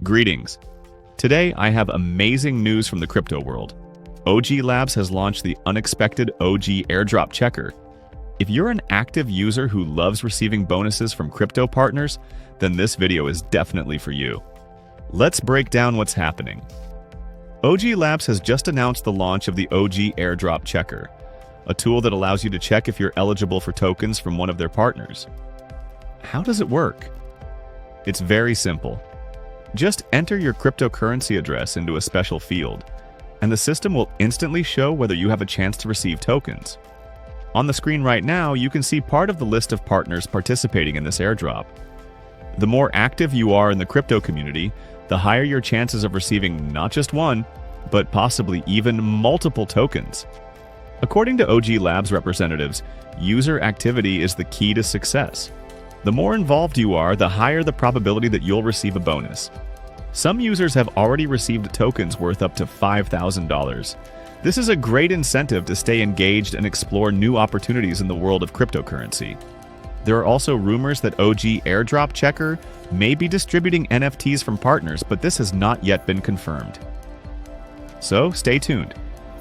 Greetings. Today, I have amazing news from the crypto world. OG Labs has launched the unexpected OG Airdrop Checker. If you're an active user who loves receiving bonuses from crypto partners, then this video is definitely for you. Let's break down what's happening. OG Labs has just announced the launch of the OG Airdrop Checker, a tool that allows you to check if you're eligible for tokens from one of their partners. How does it work? It's very simple. Just enter your cryptocurrency address into a special field, and the system will instantly show whether you have a chance to receive tokens. On the screen right now, you can see part of the list of partners participating in this airdrop. The more active you are in the crypto community, the higher your chances of receiving not just one, but possibly even multiple tokens. According to OG Labs representatives, user activity is the key to success. The more involved you are, the higher the probability that you'll receive a bonus. Some users have already received tokens worth up to $5,000. This is a great incentive to stay engaged and explore new opportunities in the world of cryptocurrency. There are also rumors that OG Airdrop Checker may be distributing NFTs from partners, but this has not yet been confirmed. So stay tuned.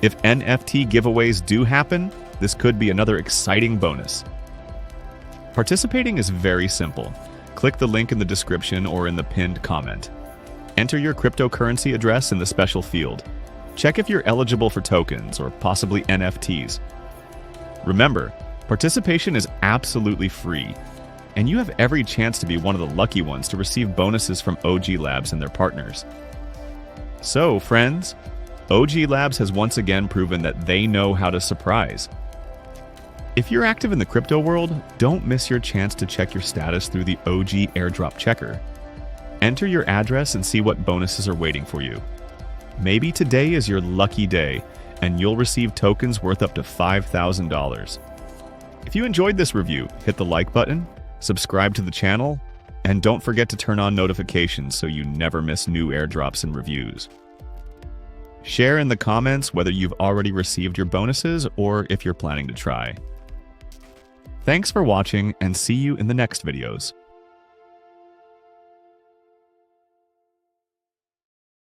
If NFT giveaways do happen, this could be another exciting bonus. Participating is very simple. Click the link in the description or in the pinned comment. Enter your cryptocurrency address in the special field. Check if you're eligible for tokens or possibly NFTs. Remember, participation is absolutely free, and you have every chance to be one of the lucky ones to receive bonuses from OG Labs and their partners. So, friends, OG Labs has once again proven that they know how to surprise. If you're active in the crypto world, don't miss your chance to check your status through the OG Airdrop Checker. Enter your address and see what bonuses are waiting for you. Maybe today is your lucky day, and you'll receive tokens worth up to $5,000. If you enjoyed this review, hit the like button, subscribe to the channel, and don't forget to turn on notifications so you never miss new airdrops and reviews. Share in the comments whether you've already received your bonuses or if you're planning to try. Thanks for watching, and see you in the next videos.